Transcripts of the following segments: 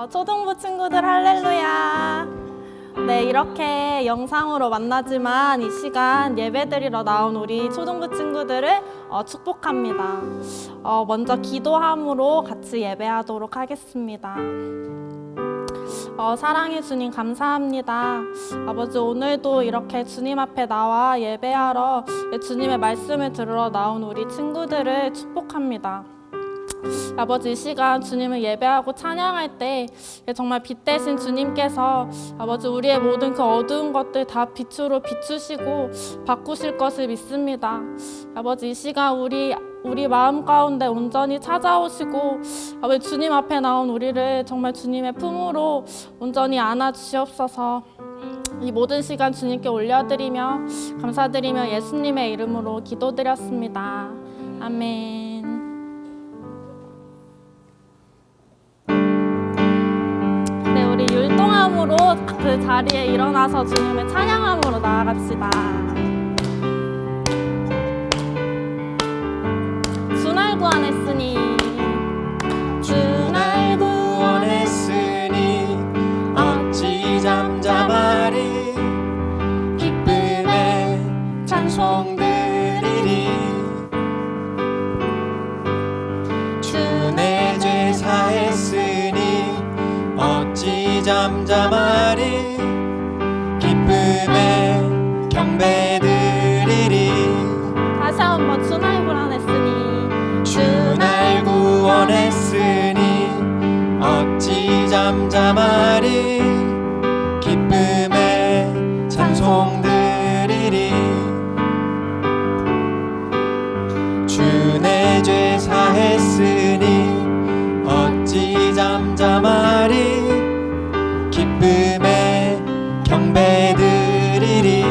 초등부 친구들 할렐루야. 네, 이렇게 영상으로 만나지만 이 시간 예배드리러 나온 우리 초등부 친구들을 축복합니다. 먼저 기도함으로 같이 예배하도록 하겠습니다. 사랑해 주님 감사합니다. 아버지, 오늘도 이렇게 주님 앞에 나와 예배하러 주님의 말씀을 들으러 나온 우리 친구들을 축복합니다. 아버지, 이 시간 주님을 예배하고 찬양할 때 정말 빛 대신 주님께서 아버지 우리의 모든 그 어두운 것들 다 빛으로 비추시고 바꾸실 것을 믿습니다. 아버지, 이 시간 우리 마음 가운데 온전히 찾아오시고 아버지 주님 앞에 나온 우리를 정말 주님의 품으로 온전히 안아주시옵소서. 이 모든 시간 주님께 올려드리며 감사드리며 예수님의 이름으로 기도드렸습니다. 아멘. 네, 우리 율동함으로 그 자리에 일어나서 주님의 찬양함으로 나아갑시다. 주 날 구원했으니 주 날 구원했으니 어찌 잠잠하리. 기쁨의 찬송 드리리. 주 내 죄 사했으니 어찌 잠잠하리. 기쁨의 경배 드리리. 다시 한번 주 날 구원했으니 주 날 구원했으니 어찌 잠잠하리. 기쁨의 찬송 드리리. 주 내 죄 사했으니 어찌 잠잠하리. 기쁨의 경배 드리리.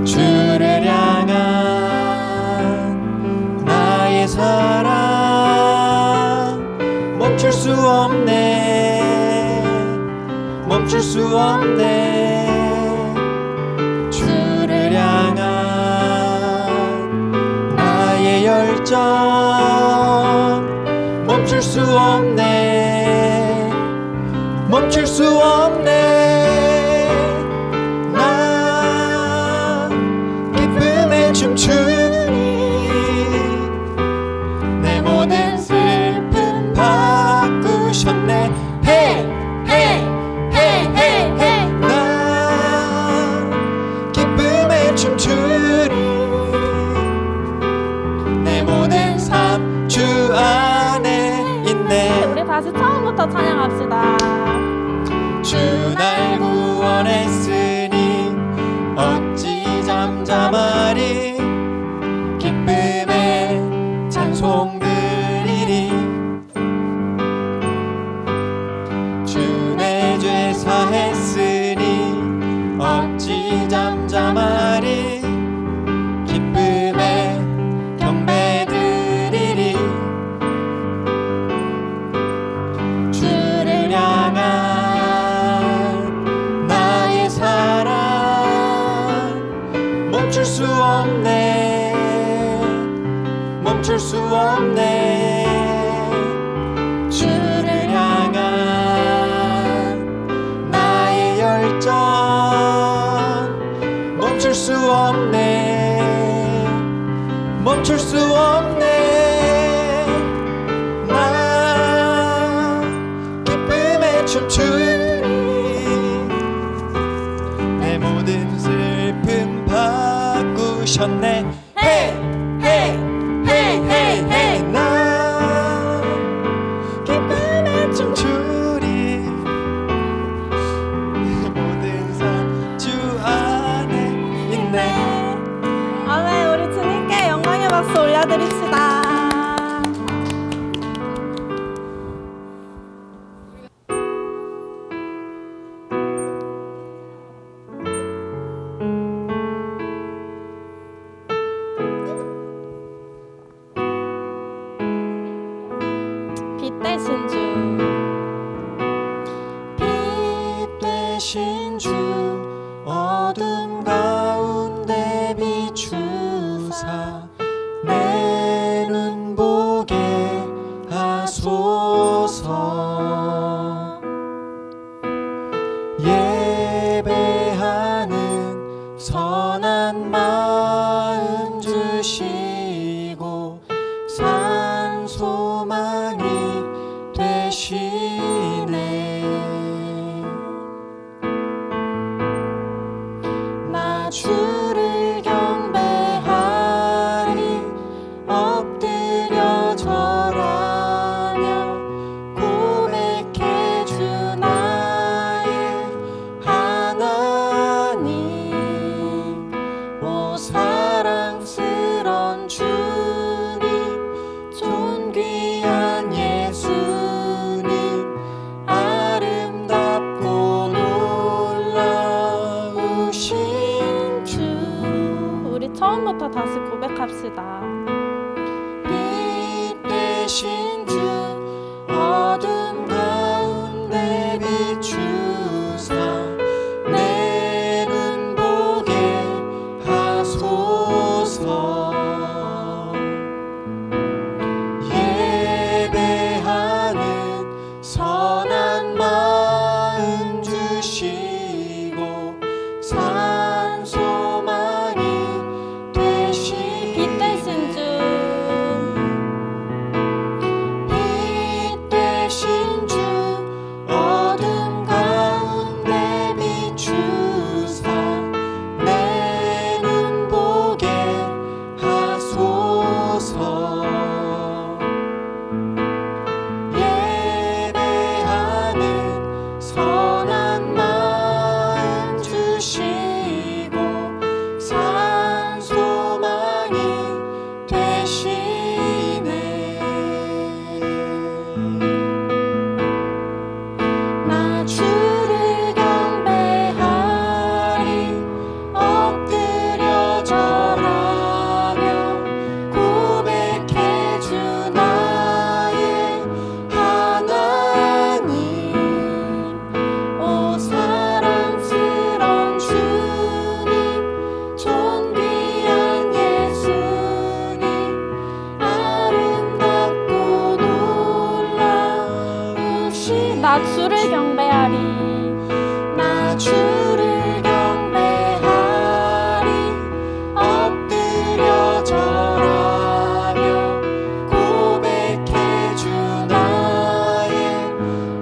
주를 향한 나의 사랑 멈출 수 없네. 멈출 수 없네. 주를 향한 나의 열정 멈출 수 없네. 멈출 수 없네. 나 기쁨에 춤추니 내 모든 슬픔 바꾸셨네. Hey, hey, hey, hey, hey. 나 기쁨에 춤추니 내 모든 삶 주 안에 있네. 우리 다시 처음부터 찬양합시다. 주 날 구원했으니 어찌 잠잠하리. 기쁨의 찬송 드리리. 주 내 죄 사했으니 어찌 잠잠하리. 기쁨의 경배 드리리. 주를 향한 나의 사랑 멈출 수 없네. 멈출 수 없네. 주를 향한 나의 열정 멈출 수 없네. 멈출 수 없네. 나 기쁨에 춤추니 내 모든 슬픔 바꾸셨네. Hey, hey, hey, hey, hey. 나 기쁨에 춤추리. 내 모든 삶 주 안에 있네. 아멘. 우리 주님께 영광의 박수 올려드립시다. 빛 대신 주, 빛 대신 주 어둠 가운데 비추사 내 눈 보게 하소서. 대신 주 어둠 가운데 비추사 내 눈 보게 하소서. 예배하는 선한 마음 주시고 산 소망이 되신 빛 대신 주 빛 대신 주 어둠 가운데 비추사 내 눈 보게 하소서. 예배하는 선한 마음 주시고 산 소망이 되시네. 나 주를 경배하리 엎드려 절하며 고백해 주 나의 하나님. 오 사랑스런 주님 존귀한 예수님 아름답고 놀라우신 나 주를 경배하리 나 주를 경배하리 엎드려 절하며 고백해 주 나의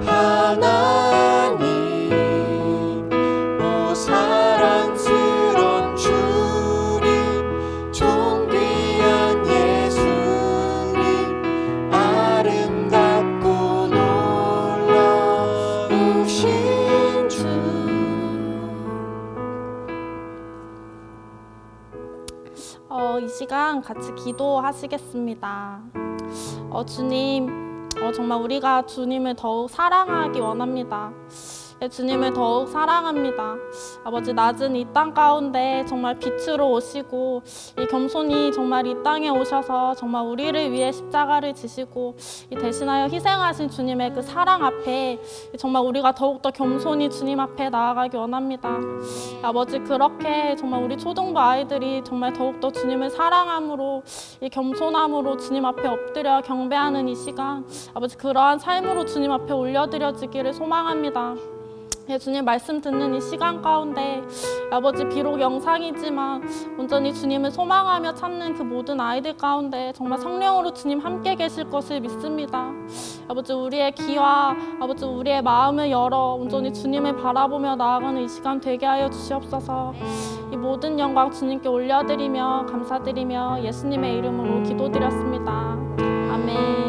하나님. 오 사랑스런 주님 존귀한 예수님 아름답고 놀라우신 주. 이 시간 같이 기도하시겠습니다. 주님, 정말 우리가 주님을 더욱 사랑하기 원합니다. 주님을 더욱 사랑합니다. 아버지, 낮은 이 땅 가운데 정말 빛으로 오시고 이 겸손히 정말 이 땅에 오셔서 정말 우리를 위해 십자가를 지시고 이 대신하여 희생하신 주님의 그 사랑 앞에 정말 우리가 더욱더 겸손히 주님 앞에 나아가기 원합니다. 아버지, 그렇게 정말 우리 초등부 아이들이 정말 더욱더 주님을 사랑함으로 이 겸손함으로 주님 앞에 엎드려 경배하는 이 시간, 아버지, 그러한 삶으로 주님 앞에 올려드려지기를 소망합니다. 주님 말씀 듣는 이 시간 가운데 아버지, 비록 영상이지만 온전히 주님을 소망하며 찾는 그 모든 아이들 가운데 정말 성령으로 주님 함께 계실 것을 믿습니다. 아버지, 우리의 귀와 아버지 우리의 마음을 열어 온전히 주님을 바라보며 나아가는 이 시간 되게 하여 주시옵소서. 이 모든 영광 주님께 올려드리며 감사드리며 예수님의 이름으로 기도드렸습니다. 아멘.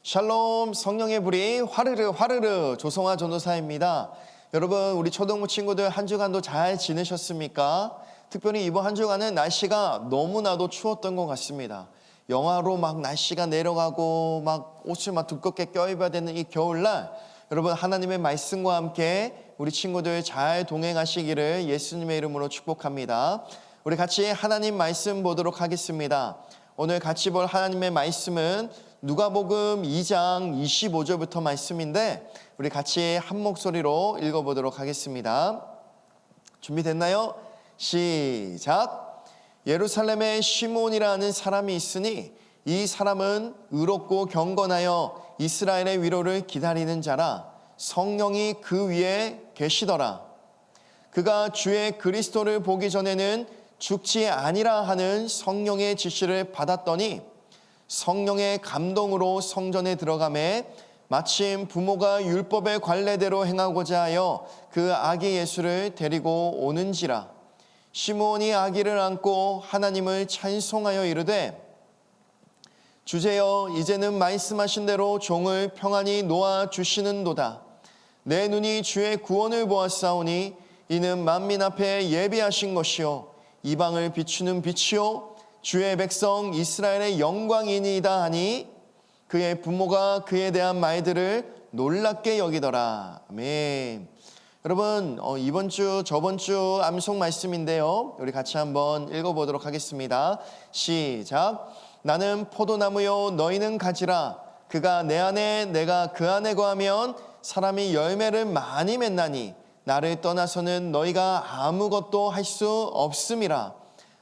샬롬, 성령의 불이 화르르 화르르 조성아 전도사입니다. 여러분, 우리 초등부 친구들 한 주간도 잘 지내셨습니까? 특별히 이번 한 주간은 날씨가 너무나도 추웠던 것 같습니다. 영하로 막 날씨가 내려가고 막 옷을 막 두껍게 껴입어야 되는 이 겨울날, 여러분 하나님의 말씀과 함께 우리 친구들 잘 동행하시기를 예수님의 이름으로 축복합니다. 우리 같이 하나님 말씀 보도록 하겠습니다. 오늘 같이 볼 하나님의 말씀은 누가복음 2장 25절부터 말씀인데 우리 같이 한 목소리로 읽어보도록 하겠습니다. 준비됐나요? 시작. 예루살렘에 시몬이라는 사람이 있으니 이 사람은 의롭고 경건하여 이스라엘의 위로를 기다리는 자라. 성령이 그 위에 계시더라. 그가 주의 그리스도를 보기 전에는 죽지 아니라 하는 성령의 지시를 받았더니 성령의 감동으로 성전에 들어가매 마침 부모가 율법의 관례대로 행하고자 하여 그 아기 예수를 데리고 오는지라. 시므온이 아기를 안고 하나님을 찬송하여 이르되 주제여 이제는 말씀하신 대로 종을 평안히 놓아 주시는도다. 내 눈이 주의 구원을 보았사오니 이는 만민 앞에 예비하신 것이요 이방을 비추는 빛이요 주의 백성 이스라엘의 영광이니이다 하니 그의 부모가 그에 대한 말들을 놀랍게 여기더라. 아멘. 여러분, 이번 주 저번 주 암송 말씀인데요, 우리 같이 한번 읽어보도록 하겠습니다. 시작. 나는 포도나무요 너희는 가지라. 그가 내 안에 내가 그 안에 거하면 사람이 열매를 많이 맺나니 나를 떠나서는 너희가 아무것도 할 수 없음이라.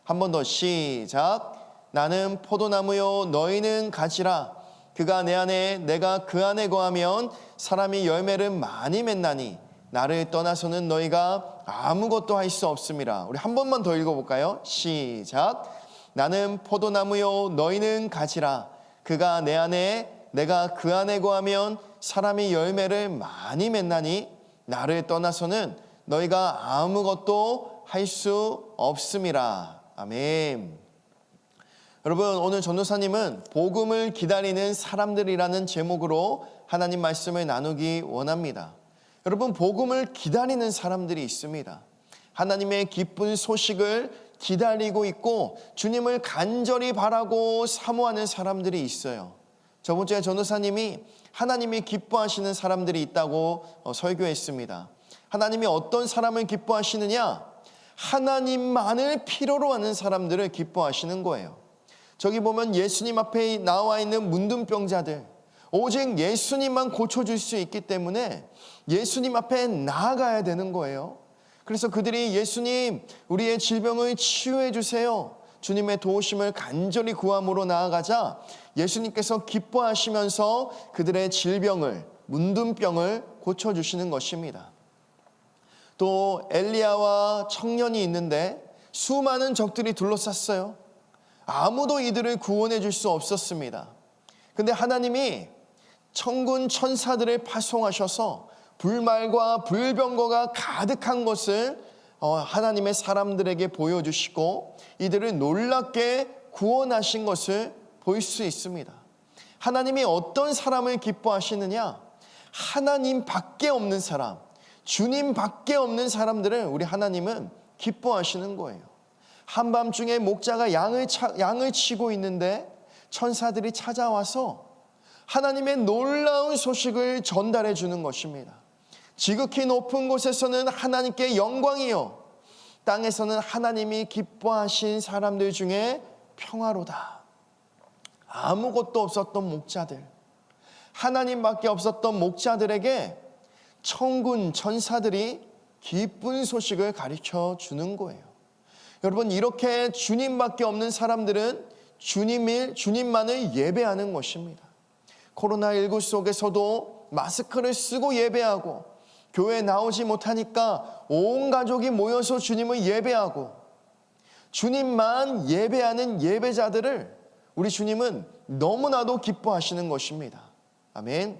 한 번 더 시작. 나는 포도나무요 너희는 가지라. 그가 내 안에 내가 그 안에 거하면 사람이 열매를 많이 맺나니 나를 떠나서는 너희가 아무것도 할 수 없음이라. 우리 한 번만 더 읽어볼까요? 시작. 나는 포도나무요 너희는 가지라. 그가 내 안에 내가 그 안에 거하면 사람이 열매를 많이 맺나니 나를 떠나서는 너희가 아무것도 할 수 없음이라. 아멘. 여러분, 오늘 전도사님은 복음을 기다리는 사람들이라는 제목으로 하나님 말씀을 나누기 원합니다. 여러분, 복음을 기다리는 사람들이 있습니다. 하나님의 기쁜 소식을 기다리고 있고 주님을 간절히 바라고 사모하는 사람들이 있어요. 저번 주에 전도사님이 하나님이 기뻐하시는 사람들이 있다고 설교했습니다. 하나님이 어떤 사람을 기뻐하시느냐? 하나님만을 필요로 하는 사람들을 기뻐하시는 거예요. 저기 보면 예수님 앞에 나와 있는 문둥병자들, 오직 예수님만 고쳐줄 수 있기 때문에 예수님 앞에 나아가야 되는 거예요. 그래서 그들이 예수님, 우리의 질병을 치유해 주세요. 주님의 도우심을 간절히 구함으로 나아가자 예수님께서 기뻐하시면서 그들의 질병을, 문둥병을 고쳐주시는 것입니다. 또 엘리야와 청년이 있는데 수많은 적들이 둘러쌌어요. 아무도 이들을 구원해 줄 수 없었습니다. 근데 하나님이 천군 천사들을 파송하셔서 불말과 불병거가 가득한 것을 하나님의 사람들에게 보여주시고 이들을 놀랍게 구원하신 것을 볼 수 있습니다. 하나님이 어떤 사람을 기뻐하시느냐? 하나님밖에 없는 사람, 주님밖에 없는 사람들을 우리 하나님은 기뻐하시는 거예요. 한밤중에 목자가 양을 치고 있는데 천사들이 찾아와서 하나님의 놀라운 소식을 전달해 주는 것입니다. 지극히 높은 곳에서는 하나님께 영광이요, 땅에서는 하나님이 기뻐하신 사람들 중에 평화로다. 아무것도 없었던 목자들, 하나님밖에 없었던 목자들에게 천군 천사들이 기쁜 소식을 가르쳐 주는 거예요. 여러분, 이렇게 주님밖에 없는 사람들은 주님만을 예배하는 것입니다. 코로나19 속에서도 마스크를 쓰고 예배하고 교회 나오지 못하니까 온 가족이 모여서 주님을 예배하고 주님만 예배하는 예배자들을 우리 주님은 너무나도 기뻐하시는 것입니다. 아멘.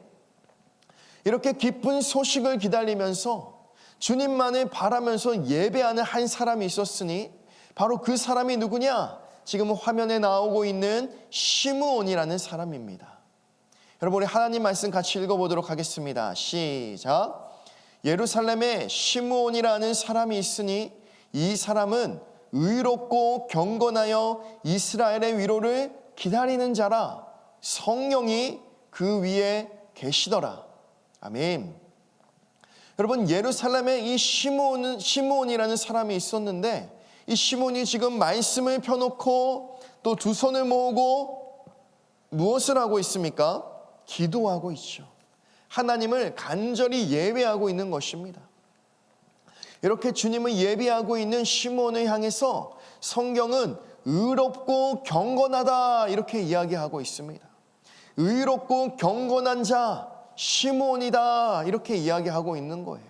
이렇게 기쁜 소식을 기다리면서 주님만을 바라면서 예배하는 한 사람이 있었으니 바로 그 사람이 누구냐? 지금 화면에 나오고 있는 시므온이라는 사람입니다. 여러분, 우리 하나님 말씀 같이 읽어보도록 하겠습니다. 시작. 예루살렘에 시므온이라는 사람이 있으니 이 사람은 의롭고 경건하여 이스라엘의 위로를 기다리는 자라. 성령이 그 위에 계시더라. 아멘. 여러분, 예루살렘에 이 시므온이라는 사람이 있었는데 이 시므온이 지금 말씀을 펴놓고 또 두 손을 모으고 무엇을 하고 있습니까? 기도하고 있죠. 하나님을 간절히 예배하고 있는 것입니다. 이렇게 주님을 예배하고 있는 시므온을 향해서 성경은 의롭고 경건하다 이렇게 이야기하고 있습니다. 의롭고 경건한 자 시므온이다 이렇게 이야기하고 있는 거예요.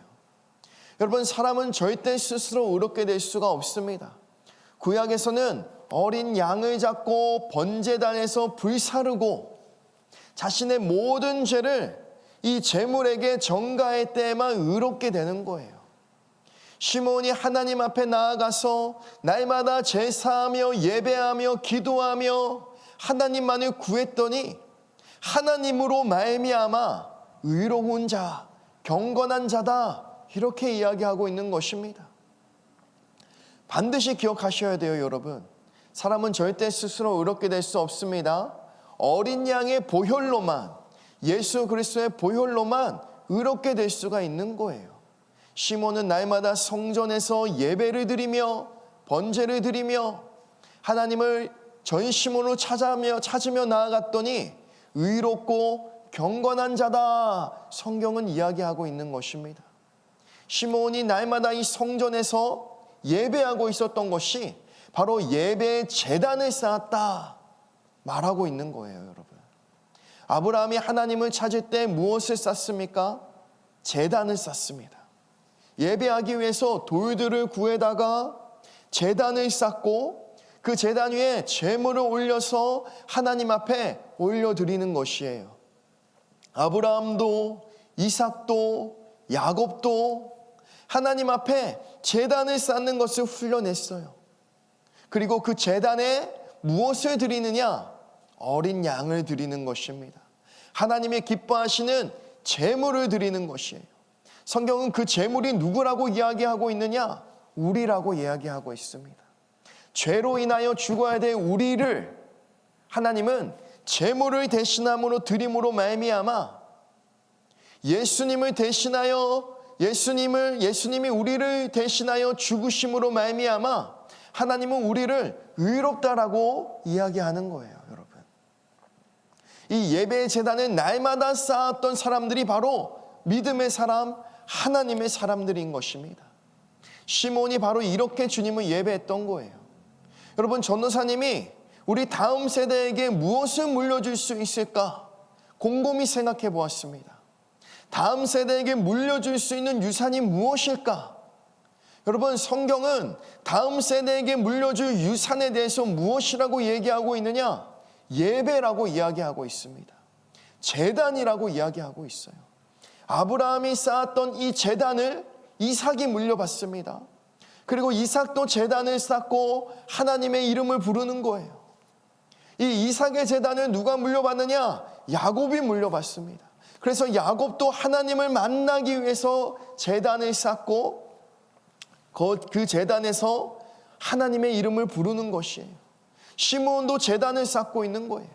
여러분, 사람은 절대 스스로 의롭게 될 수가 없습니다. 구약에서는 어린 양을 잡고 번제단에서 불사르고 자신의 모든 죄를 이 제물에게 전가할 때에만 의롭게 되는 거예요. 시므온이 하나님 앞에 나아가서 날마다 제사하며 예배하며 기도하며 하나님만을 구했더니 하나님으로 말미암아 의로운 자, 경건한 자다 이렇게 이야기하고 있는 것입니다. 반드시 기억하셔야 돼요, 여러분. 사람은 절대 스스로 의롭게 될 수 없습니다. 어린 양의 보혈로만, 예수 그리스도의 보혈로만 의롭게 될 수가 있는 거예요. 시몬은 날마다 성전에서 예배를 드리며 번제를 드리며 하나님을 전심으로 찾으며 나아갔더니 의롭고 경건한 자다. 성경은 이야기하고 있는 것입니다. 시므온이 날마다 이 성전에서 예배하고 있었던 것이 바로 예배의 제단을 쌓았다 말하고 있는 거예요, 여러분. 아브라함이 하나님을 찾을 때 무엇을 쌓습니까? 제단을 쌓습니다. 예배하기 위해서 돌들을 구해다가 제단을 쌓고 그 제단 위에 제물을 올려서 하나님 앞에 올려드리는 것이에요. 아브라함도 이삭도 야곱도 하나님 앞에 제단을 쌓는 것을 훈련했어요. 그리고 그 제단에 무엇을 드리느냐? 어린 양을 드리는 것입니다. 하나님의 기뻐하시는 제물을 드리는 것이에요. 성경은 그 제물이 누구라고 이야기하고 있느냐? 우리라고 이야기하고 있습니다. 죄로 인하여 죽어야 될 우리를 하나님은 제물을 대신함으로 드림으로 말미암아 예수님을 대신하여 예수님이 우리를 대신하여 죽으심으로 말미암아 하나님은 우리를 의롭다라고 이야기하는 거예요, 여러분. 이 예배의 제단을 날마다 쌓았던 사람들이 바로 믿음의 사람, 하나님의 사람들인 것입니다. 시몬이 바로 이렇게 주님을 예배했던 거예요. 여러분, 전도사님이 우리 다음 세대에게 무엇을 물려줄 수 있을까 곰곰이 생각해 보았습니다. 다음 세대에게 물려줄 수 있는 유산이 무엇일까? 여러분, 성경은 다음 세대에게 물려줄 유산에 대해서 무엇이라고 얘기하고 있느냐? 예배라고 이야기하고 있습니다. 제단이라고 이야기하고 있어요. 아브라함이 쌓았던 이 제단을 이삭이 물려받습니다. 그리고 이삭도 제단을 쌓고 하나님의 이름을 부르는 거예요. 이 이삭의 제단을 누가 물려받느냐? 야곱이 물려받습니다. 그래서 야곱도 하나님을 만나기 위해서 제단을 쌓고 그 제단에서 하나님의 이름을 부르는 것이에요. 시므온도 제단을 쌓고 있는 거예요.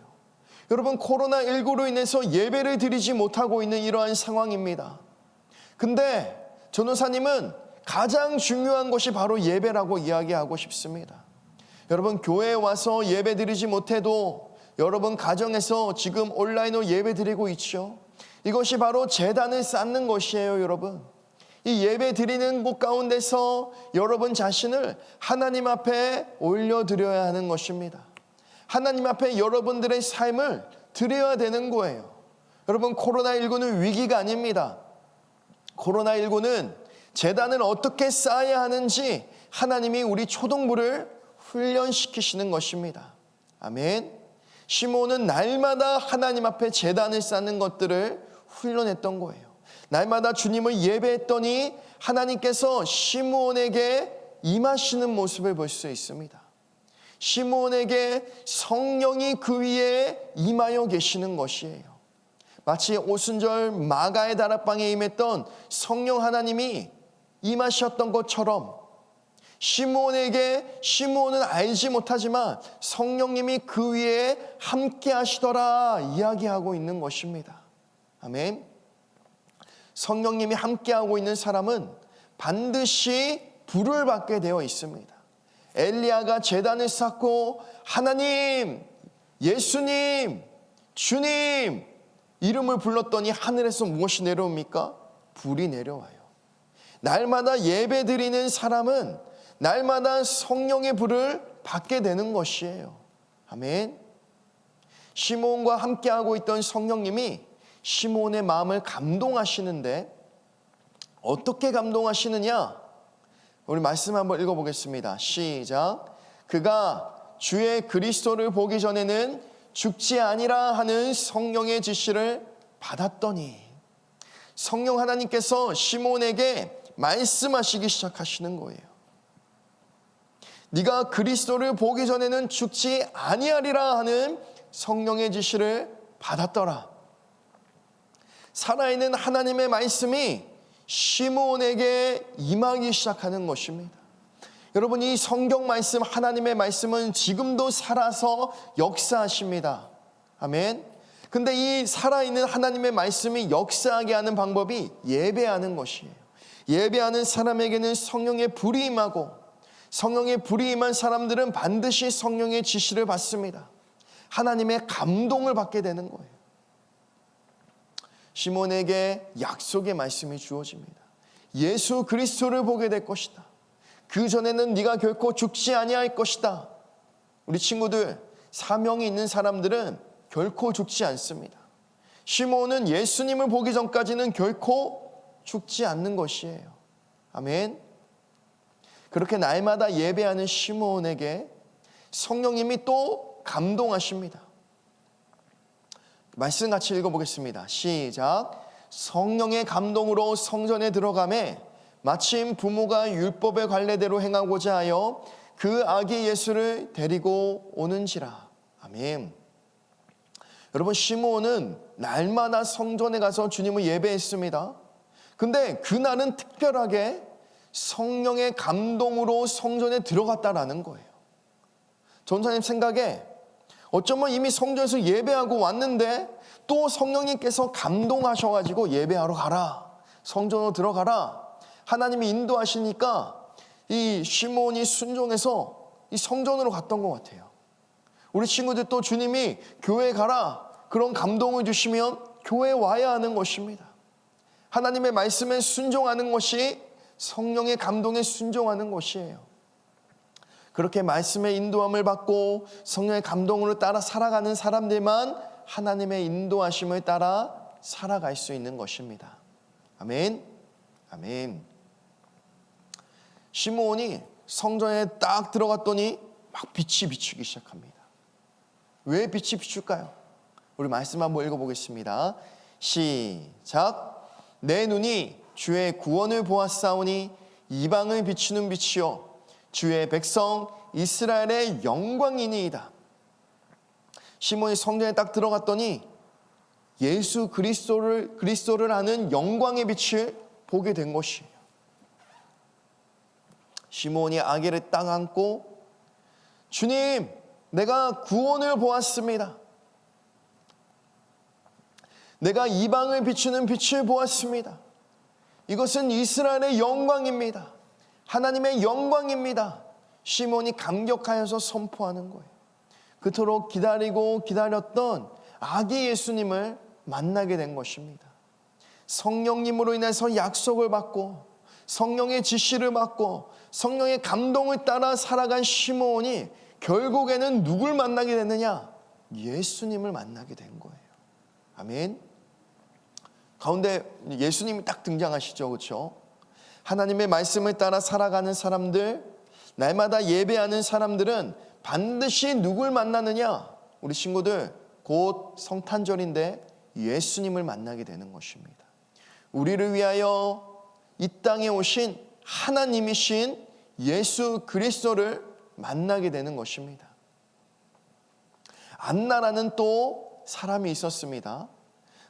여러분, 코로나19로 인해서 예배를 드리지 못하고 있는 이러한 상황입니다. 근데 전도사님은 가장 중요한 것이 바로 예배라고 이야기하고 싶습니다. 여러분, 교회에 와서 예배 드리지 못해도 여러분 가정에서 지금 온라인으로 예배 드리고 있죠. 이것이 바로 제단을 쌓는 것이에요, 여러분. 이 예배 드리는 곳 가운데서 여러분 자신을 하나님 앞에 올려드려야 하는 것입니다. 하나님 앞에 여러분들의 삶을 드려야 되는 거예요. 여러분, 코로나19는 위기가 아닙니다. 코로나19는 제단을 어떻게 쌓아야 하는지 하나님이 우리 초동부를 훈련시키시는 것입니다. 아멘. 시므온은 날마다 하나님 앞에 제단을 쌓는 것들을 훈련했던 거예요. 날마다 주님을 예배했더니 하나님께서 시므온에게 임하시는 모습을 볼 수 있습니다. 시므온에게 성령이 그 위에 임하여 계시는 것이에요. 마치 오순절 마가의 다락방에 임했던 성령 하나님이 임하셨던 것처럼 시므온은 알지 못하지만 성령님이 그 위에 함께 하시더라 이야기하고 있는 것입니다. 아멘. 성령님이 함께하고 있는 사람은 반드시 불을 받게 되어 있습니다. 엘리야가 제단을 쌓고 하나님, 예수님, 주님 이름을 불렀더니 하늘에서 무엇이 내려옵니까? 불이 내려와요. 날마다 예배 드리는 사람은 날마다 성령의 불을 받게 되는 것이에요. 아멘. 시므온과 함께하고 있던 성령님이 시므온의 마음을 감동하시는데 어떻게 감동하시느냐? 우리 말씀 한번 읽어보겠습니다. 시작. 그가 주의 그리스도를 보기 전에는 죽지 아니라 하는 성령의 지시를 받았더니 성령 하나님께서 시므온에게 말씀하시기 시작하시는 거예요. 네가 그리스도를 보기 전에는 죽지 아니하리라 하는 성령의 지시를 받았더라. 살아있는 하나님의 말씀이 시므온에게 임하기 시작하는 것입니다. 여러분, 이 성경 말씀, 하나님의 말씀은 지금도 살아서 역사하십니다. 아멘. 근데 이 살아있는 하나님의 말씀이 역사하게 하는 방법이 예배하는 것이에요. 예배하는 사람에게는 성령의 불이 임하고 성령의 불이 임한 사람들은 반드시 성령의 지시를 받습니다. 하나님의 감동을 받게 되는 거예요. 시몬에게 약속의 말씀이 주어집니다. 예수 그리스도를 보게 될 것이다. 그 전에는 네가 결코 죽지 아니할 것이다. 우리 친구들, 사명이 있는 사람들은 결코 죽지 않습니다. 시몬은 예수님을 보기 전까지는 결코 죽지 않는 것이에요. 아멘. 그렇게 날마다 예배하는 시몬에게 성령님이 또 감동하십니다. 말씀 같이 읽어보겠습니다. 시작. 성령의 감동으로 성전에 들어가매 마침 부모가 율법의 관례대로 행하고자 하여 그 아기 예수를 데리고 오는지라. 아멘. 여러분, 시므온은 날마다 성전에 가서 주님을 예배했습니다. 근데 그날은 특별하게 성령의 감동으로 성전에 들어갔다라는 거예요. 전사님 생각에 어쩌면 이미 성전에서 예배하고 왔는데 또 성령님께서 감동하셔가지고 예배하러 가라, 성전으로 들어가라, 하나님이 인도하시니까 이 시므온이 순종해서 이 성전으로 갔던 것 같아요. 우리 친구들 또 주님이 교회 가라 그런 감동을 주시면 교회에 와야 하는 것입니다. 하나님의 말씀에 순종하는 것이 성령의 감동에 순종하는 것이에요. 그렇게 말씀의 인도함을 받고 성령의 감동으로 따라 살아가는 사람들만 하나님의 인도하심을 따라 살아갈 수 있는 것입니다. 아멘. 아멘. 시므온이 성전에 딱 들어갔더니 막 빛이 비추기 시작합니다. 왜 빛이 비출까요? 우리 말씀 한번 읽어보겠습니다. 시작. 내 눈이 주의 구원을 보았사오니 이방을 비추는 빛이요 주의 백성 이스라엘의 영광이니이다. 시몬이 성전에 딱 들어갔더니 예수 그리스도를 아는 영광의 빛을 보게 된 것이에요. 시몬이 아기를 딱 안고 주님, 내가 구원을 보았습니다. 내가 이방을 비추는 빛을 보았습니다. 이것은 이스라엘의 영광입니다. 하나님의 영광입니다. 시몬이 감격하여서 선포하는 거예요. 그토록 기다리고 기다렸던 아기 예수님을 만나게 된 것입니다. 성령님으로 인해서 약속을 받고 성령의 지시를 받고 성령의 감동을 따라 살아간 시몬이 결국에는 누굴 만나게 됐느냐? 예수님을 만나게 된 거예요. 아멘. 가운데 예수님이 딱 등장하시죠. 그렇죠? 하나님의 말씀을 따라 살아가는 사람들, 날마다 예배하는 사람들은 반드시 누굴 만나느냐? 우리 친구들, 곧 성탄절인데 예수님을 만나게 되는 것입니다. 우리를 위하여 이 땅에 오신 하나님이신 예수 그리스도를 만나게 되는 것입니다. 안나라는 또 사람이 있었습니다.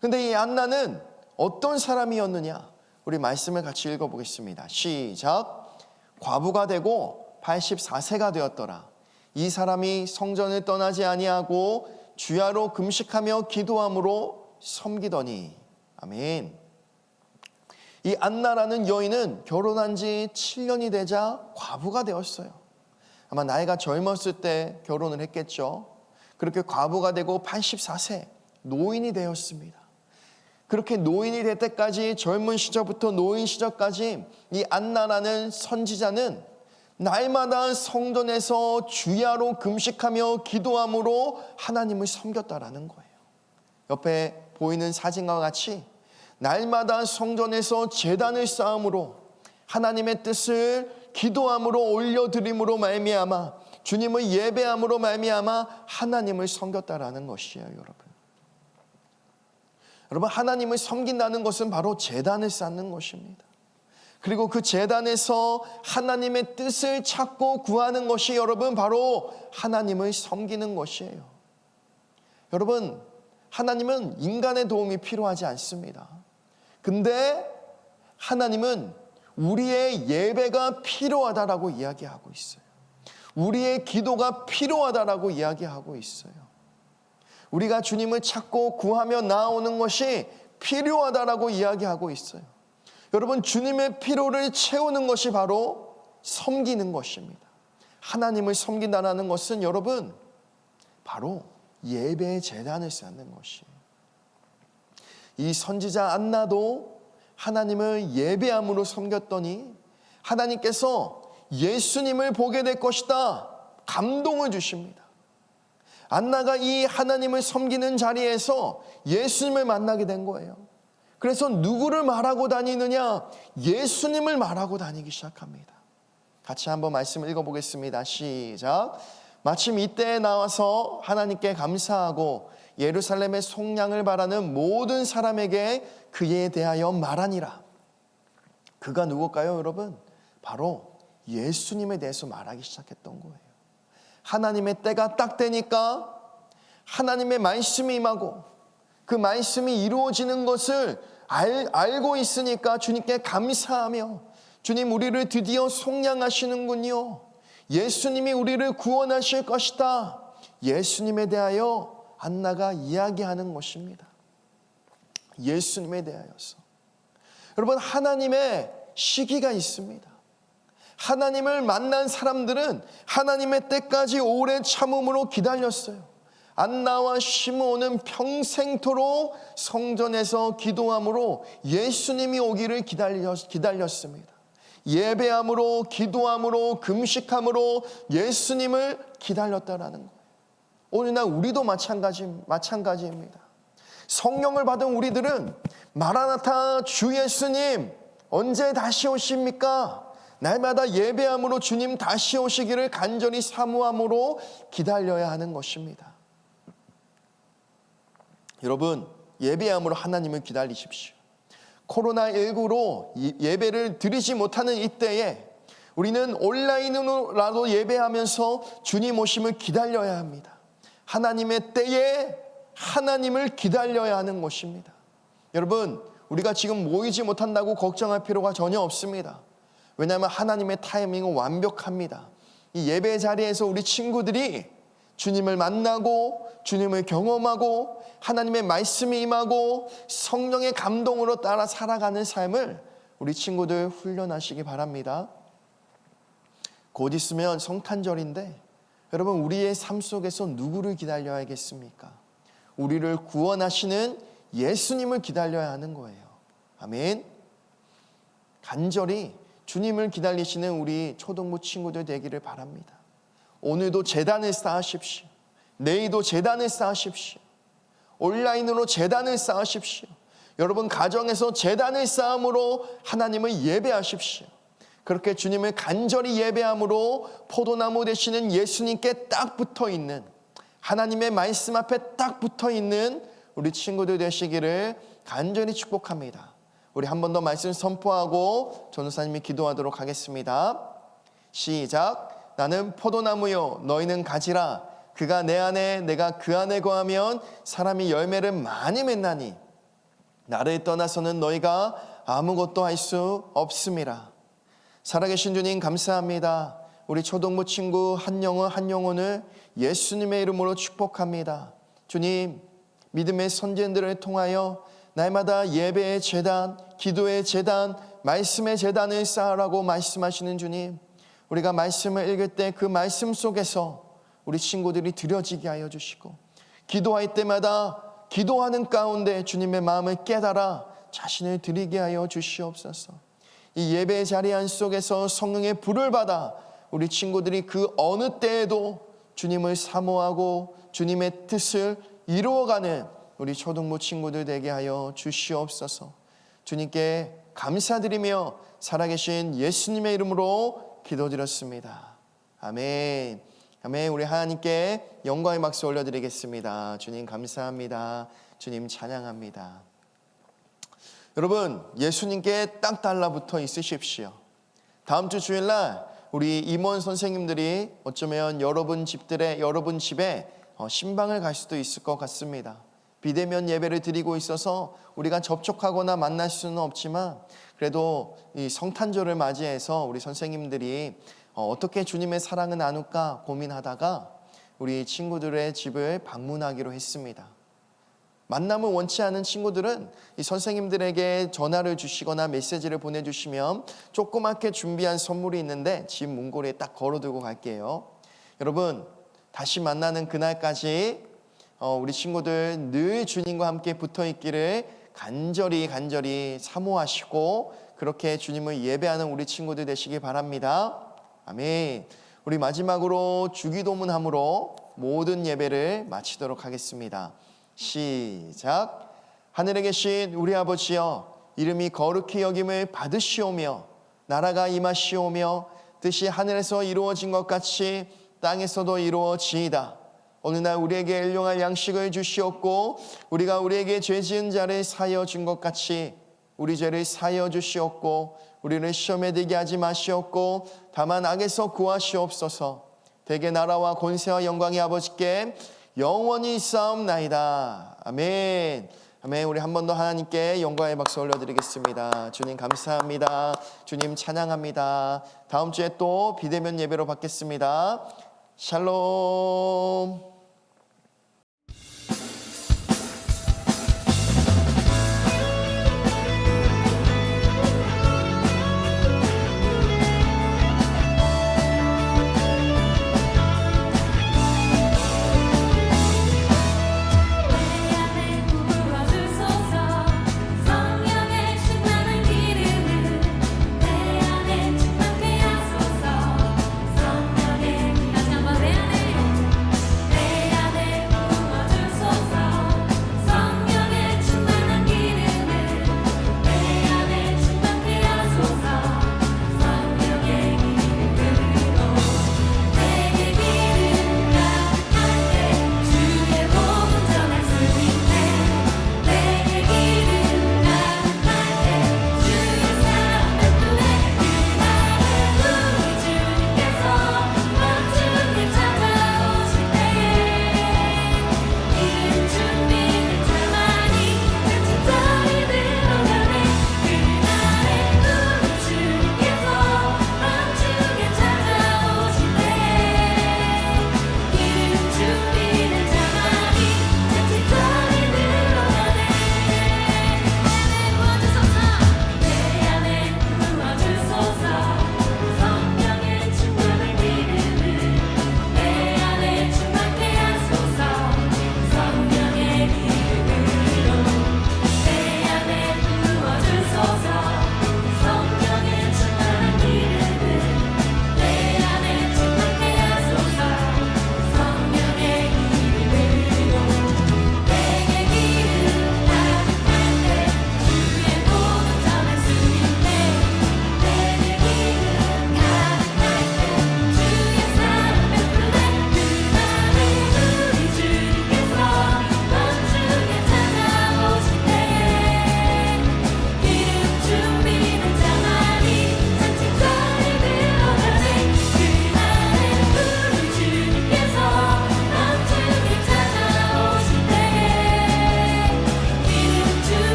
근데 이 안나는 어떤 사람이었느냐? 우리 말씀을 같이 읽어보겠습니다. 시작. 과부가 되고 84세가 되었더라. 이 사람이 성전을 떠나지 아니하고 주야로 금식하며 기도함으로 섬기더니. 아멘. 이 안나라는 여인은 결혼한 지 7년이 되자 과부가 되었어요. 아마 나이가 젊었을 때 결혼을 했겠죠. 그렇게 과부가 되고 84세 노인이 되었습니다. 그렇게 노인이 될 때까지, 젊은 시절부터 노인 시절까지 이 안나라는 선지자는 날마다 성전에서 주야로 금식하며 기도함으로 하나님을 섬겼다라는 거예요. 옆에 보이는 사진과 같이 날마다 성전에서 제단을 쌓음으로 하나님의 뜻을 기도함으로 올려드림으로 말미암아 주님을 예배함으로 말미암아 하나님을 섬겼다라는 것이에요. 여러분, 하나님을 섬긴다는 것은 바로 제단을 쌓는 것입니다. 그리고 그 제단에서 하나님의 뜻을 찾고 구하는 것이 여러분 바로 하나님을 섬기는 것이에요. 여러분, 하나님은 인간의 도움이 필요하지 않습니다. 근데 하나님은 우리의 예배가 필요하다라고 이야기하고 있어요. 우리의 기도가 필요하다라고 이야기하고 있어요. 우리가 주님을 찾고 구하며 나아오는 것이 필요하다라고 이야기하고 있어요. 여러분, 주님의 필요를 채우는 것이 바로 섬기는 것입니다. 하나님을 섬긴다는 것은 여러분 바로 예배의 제단을 쌓는 것이에요. 이 선지자 안나도 하나님을 예배함으로 섬겼더니 하나님께서 예수님을 보게 될 것이다 감동을 주십니다. 안나가 이 하나님을 섬기는 자리에서 예수님을 만나게 된 거예요. 그래서 누구를 말하고 다니느냐? 예수님을 말하고 다니기 시작합니다. 같이 한번 말씀을 읽어보겠습니다. 시작. 마침 이때에 나와서 하나님께 감사하고 예루살렘의 속량을 바라는 모든 사람에게 그에 대하여 말하니라. 그가 누굴까요, 여러분? 바로 예수님에 대해서 말하기 시작했던 거예요. 하나님의 때가 딱 되니까 하나님의 말씀이 임하고 그 말씀이 이루어지는 것을 알고 있으니까 주님께 감사하며 주님 우리를 드디어 속량하시는군요. 예수님이 우리를 구원하실 것이다. 예수님에 대하여 안나가 이야기하는 것입니다. 예수님에 대하여서. 여러분 하나님의 시기가 있습니다. 하나님을 만난 사람들은 하나님의 때까지 오래 참음으로 기다렸어요. 안나와 시므온은 평생토록 성전에서 기도함으로 예수님이 오기를 기다렸습니다. 예배함으로 기도함으로 금식함으로 예수님을 기다렸다라는 거예요. 오늘날 우리도 마찬가지입니다. 성령을 받은 우리들은 마라나타 주 예수님 언제 다시 오십니까? 날마다 예배함으로 주님 다시 오시기를 간절히 사모함으로 기다려야 하는 것입니다. 여러분 예배함으로 하나님을 기다리십시오. 코로나19로 예배를 드리지 못하는 이때에 우리는 온라인으로라도 예배하면서 주님 오심을 기다려야 합니다. 하나님의 때에 하나님을 기다려야 하는 것입니다. 여러분 우리가 지금 모이지 못한다고 걱정할 필요가 전혀 없습니다. 왜냐하면 하나님의 타이밍은 완벽합니다. 이 예배 자리에서 우리 친구들이 주님을 만나고 주님을 경험하고 하나님의 말씀이 임하고 성령의 감동으로 따라 살아가는 삶을 우리 친구들 훈련하시기 바랍니다. 곧 있으면 성탄절인데 여러분 우리의 삶 속에서 누구를 기다려야겠습니까? 우리를 구원하시는 예수님을 기다려야 하는 거예요. 아멘. 간절히 주님을 기다리시는 우리 초동부 친구들 되기를 바랍니다. 오늘도 제단을 쌓으십시오. 내일도 제단을 쌓으십시오. 온라인으로 제단을 쌓으십시오. 여러분 가정에서 제단을 쌓음으로 하나님을 예배하십시오. 그렇게 주님을 간절히 예배함으로 포도나무 되시는 예수님께 딱 붙어있는 하나님의 말씀 앞에 딱 붙어있는 우리 친구들 되시기를 간절히 축복합니다. 우리 한 번 더 말씀 선포하고 전도사님이 기도하도록 하겠습니다. 시작. 나는 포도나무요 너희는 가지라. 그가 내 안에 내가 그 안에 거하면 사람이 열매를 많이 맺나니 나를 떠나서는 너희가 아무것도 할 수 없음이라. 살아계신 주님 감사합니다. 우리 초동부 친구 한 영혼을 예수님의 이름으로 축복합니다. 주님 믿음의 선진들을 통하여 날마다 예배의 제단, 기도의 제단, 말씀의 제단을 쌓으라고 말씀하시는 주님, 우리가 말씀을 읽을 때 그 말씀 속에서 우리 친구들이 드려지게 하여 주시고 기도할 때마다 기도하는 가운데 주님의 마음을 깨달아 자신을 드리게 하여 주시옵소서. 이 예배의 자리 안 속에서 성령의 불을 받아 우리 친구들이 그 어느 때에도 주님을 사모하고 주님의 뜻을 이루어가는 우리 초등부 친구들 되게 하여 주시옵소서. 주님께 감사드리며 살아계신 예수님의 이름으로 기도드렸습니다. 아멘. 아멘. 우리 하나님께 영광의 박수 올려드리겠습니다. 주님 감사합니다. 주님 찬양합니다. 여러분 예수님께 딱 달라붙어 있으십시오. 다음 주 주일날 우리 임원 선생님들이 어쩌면 여러분 집에 신방을 갈 수도 있을 것 같습니다. 비대면 예배를 드리고 있어서 우리가 접촉하거나 만날 수는 없지만 그래도 이 성탄절을 맞이해서 우리 선생님들이 어떻게 주님의 사랑을 나눌까 고민하다가 우리 친구들의 집을 방문하기로 했습니다. 만남을 원치 않은 친구들은 이 선생님들에게 전화를 주시거나 메시지를 보내주시면 조그맣게 준비한 선물이 있는데 집 문고리에 딱 걸어두고 갈게요. 여러분, 다시 만나는 그날까지 우리 친구들 늘 주님과 함께 붙어있기를 간절히 사모하시고 그렇게 주님을 예배하는 우리 친구들 되시기 바랍니다. 아멘. 우리 마지막으로 주기도문함으로 모든 예배를 마치도록 하겠습니다. 시작. 하늘에 계신 우리 아버지여, 이름이 거룩히 여김을 받으시오며 나라가 임하시오며 뜻이 하늘에서 이루어진 것 같이 땅에서도 이루어지이다. 어느 날 우리에게 일용할 양식을 주시옵고 우리가 우리에게 죄 지은 자를 사하여 준 것 같이 우리 죄를 사하여 주시옵고 우리를 시험에 들게 하지 마시옵고 다만 악에서 구하시옵소서. 대개 나라와 권세와 영광이 아버지께 영원히 있사옵나이다. 아멘. 아멘. 우리 한 번 더 하나님께 영광의 박수 올려드리겠습니다. 주님 감사합니다. 주님 찬양합니다. 다음 주에 또 비대면 예배로 받겠습니다. 샬롬.